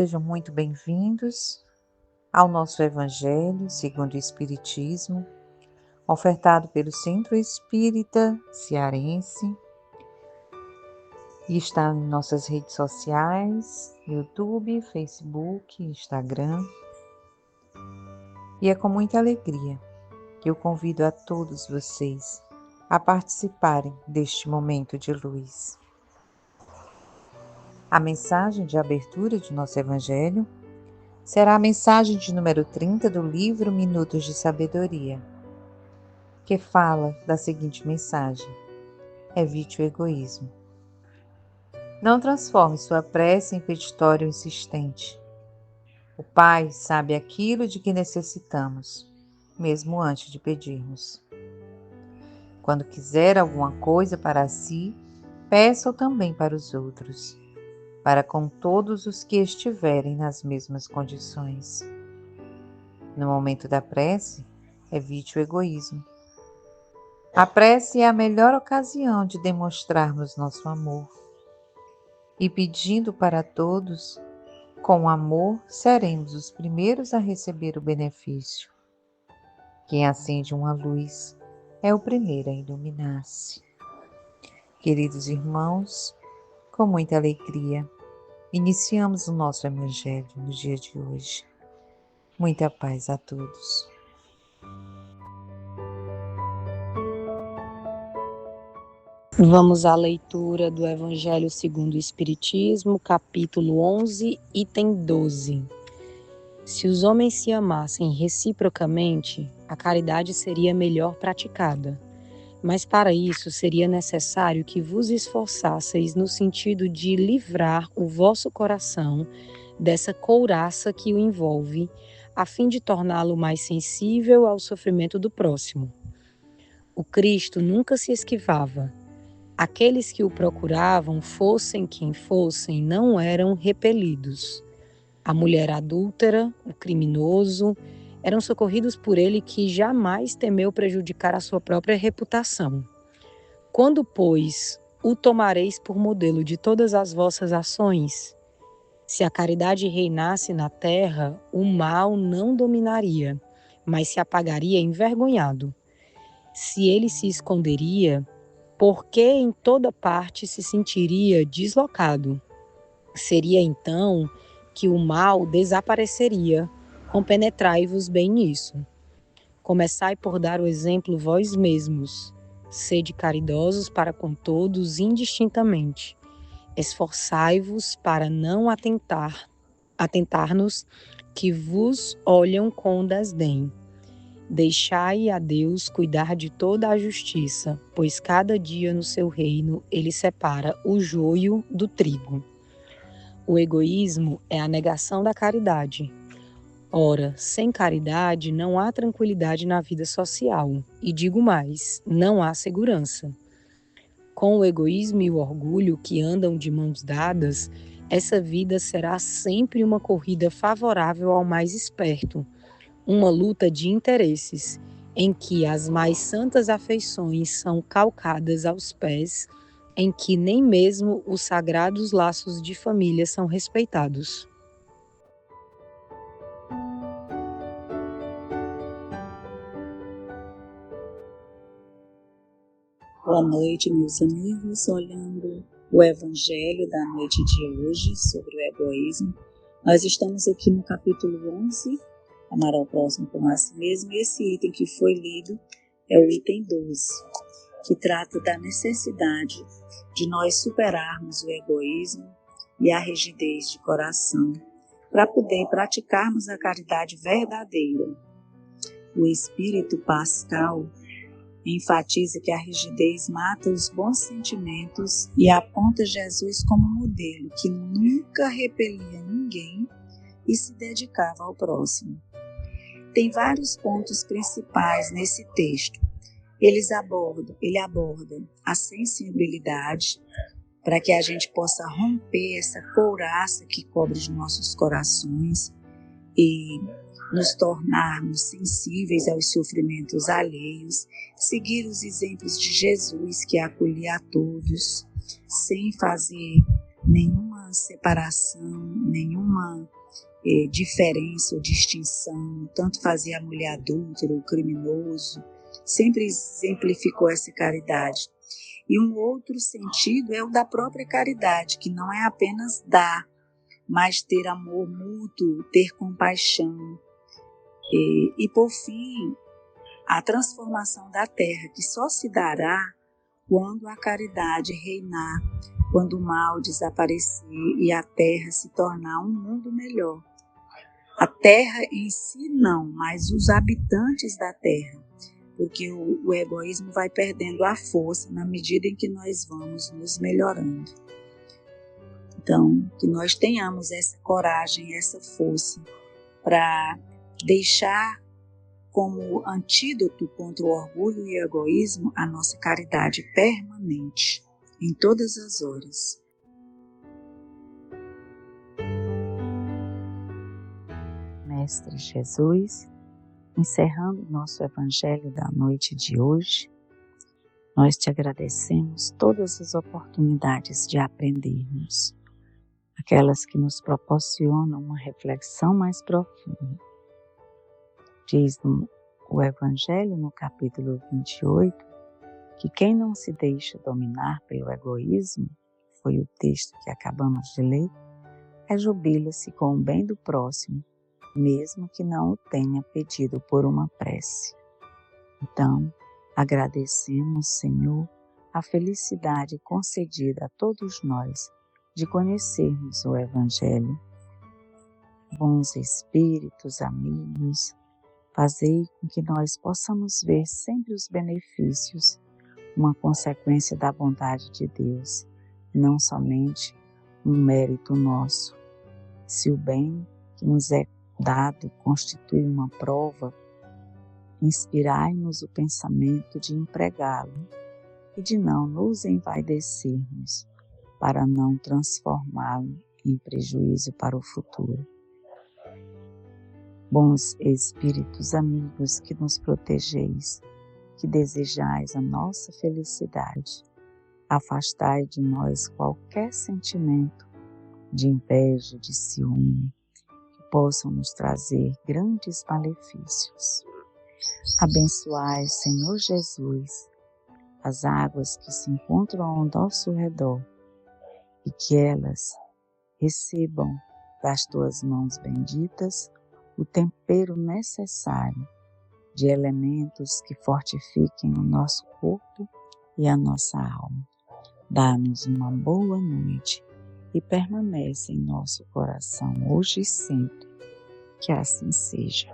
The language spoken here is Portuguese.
Sejam muito bem-vindos ao nosso Evangelho segundo o Espiritismo, ofertado pelo Centro Espírita Cearense, e está em nossas redes sociais, YouTube, Facebook, Instagram. E é com muita alegria que eu convido a todos vocês a participarem deste momento de luz. A mensagem de abertura de nosso Evangelho será a mensagem de número 30 do livro Minutos de Sabedoria, que fala da seguinte mensagem: evite o egoísmo. Não transforme sua prece em petitório insistente. O Pai sabe aquilo de que necessitamos, mesmo antes de pedirmos. Quando quiser alguma coisa para si, peça-o também para os outros, para com todos os que estiverem nas mesmas condições. No momento da prece, evite o egoísmo. A prece é a melhor ocasião de demonstrarmos nosso amor. E pedindo para todos, com amor seremos os primeiros a receber o benefício. Quem acende uma luz é o primeiro a iluminar-se. Queridos irmãos, com muita alegria, iniciamos o nosso Evangelho no dia de hoje. Muita paz a todos. Vamos à leitura do Evangelho segundo o Espiritismo, capítulo 11, item 12. Se os homens se amassem reciprocamente, a caridade seria melhor praticada. Mas para isso seria necessário que vos esforçasseis no sentido de livrar o vosso coração dessa couraça que o envolve, a fim de torná-lo mais sensível ao sofrimento do próximo. O Cristo nunca se esquivava. Aqueles que o procuravam, fossem quem fossem, não eram repelidos. A mulher adúltera, o criminoso, eram socorridos por ele, que jamais temeu prejudicar a sua própria reputação. Quando, pois, o tomareis por modelo de todas as vossas ações? Se a caridade reinasse na terra, o mal não dominaria, mas se apagaria envergonhado. Se ele se esconderia, porque em toda parte se sentiria deslocado. Seria então que o mal desapareceria. Compenetrai-vos bem nisso. Começai por dar o exemplo vós mesmos. Sede caridosos para com todos indistintamente. Esforçai-vos para não atentar-nos que vos olham com desdém. Deixai a Deus cuidar de toda a justiça, pois cada dia no seu reino ele separa o joio do trigo. O egoísmo é a negação da caridade. Ora, sem caridade não há tranquilidade na vida social, e digo mais, não há segurança. Com o egoísmo e o orgulho que andam de mãos dadas, essa vida será sempre uma corrida favorável ao mais esperto, uma luta de interesses, em que as mais santas afeições são calcadas aos pés, em que nem mesmo os sagrados laços de família são respeitados. Boa noite, meus amigos. Olhando o Evangelho da noite de hoje sobre o egoísmo, nós estamos aqui no capítulo 11, amar ao próximo como a si mesmo, e esse item que foi lido é o item 12, que trata da necessidade de nós superarmos o egoísmo e a rigidez de coração para poder praticarmos a caridade verdadeira. O espírito pascal enfatiza que a rigidez mata os bons sentimentos e aponta Jesus como modelo que nunca repelia ninguém e se dedicava ao próximo. Tem vários pontos principais nesse texto. Ele aborda a sensibilidade para que a gente possa romper essa couraça que cobre os nossos corações e nos tornarmos sensíveis aos sofrimentos alheios, seguir os exemplos de Jesus, que acolhia a todos, sem fazer nenhuma nenhuma separação, nenhuma diferença ou distinção, tanto fazia a mulher adúltera, o criminoso, sempre exemplificou essa caridade. E um outro sentido é o da própria caridade, que não é apenas dar, mas ter amor mútuo, ter compaixão. E por fim, a transformação da terra, que só se dará quando a caridade reinar, quando o mal desaparecer e a terra se tornar um mundo melhor. A terra em si não, mas os habitantes da terra, porque o egoísmo vai perdendo a força na medida em que nós vamos nos melhorando. Então, que nós tenhamos essa coragem, essa força para deixar como antídoto contra o orgulho e o egoísmo a nossa caridade permanente, em todas as horas. Mestre Jesus, encerrando o nosso Evangelho da noite de hoje, nós te agradecemos todas as oportunidades de aprendermos, aquelas que nos proporcionam uma reflexão mais profunda. Diz o Evangelho no capítulo 28 que quem não se deixa dominar pelo egoísmo, foi o texto que acabamos de ler, rejubila-se com o bem do próximo, mesmo que não o tenha pedido por uma prece. Então, agradecemos, Senhor, a felicidade concedida a todos nós de conhecermos o Evangelho. Bons espíritos, amigos, fazei com que nós possamos ver sempre os benefícios, uma consequência da bondade de Deus, não somente um mérito nosso. Se o bem que nos é dado constitui uma prova, inspirai-nos o pensamento de empregá-lo e de não nos envaidecermos para não transformá-lo em prejuízo para o futuro. Bons espíritos amigos que nos protegeis, que desejais a nossa felicidade, afastai de nós qualquer sentimento de inveja, de ciúme, que possam nos trazer grandes malefícios. Abençoai, Senhor Jesus, as águas que se encontram ao nosso redor e que elas recebam das tuas mãos benditas o tempero necessário de elementos que fortifiquem o nosso corpo e a nossa alma. Dá-nos uma boa noite e permanece em nosso coração hoje e sempre. Que assim seja.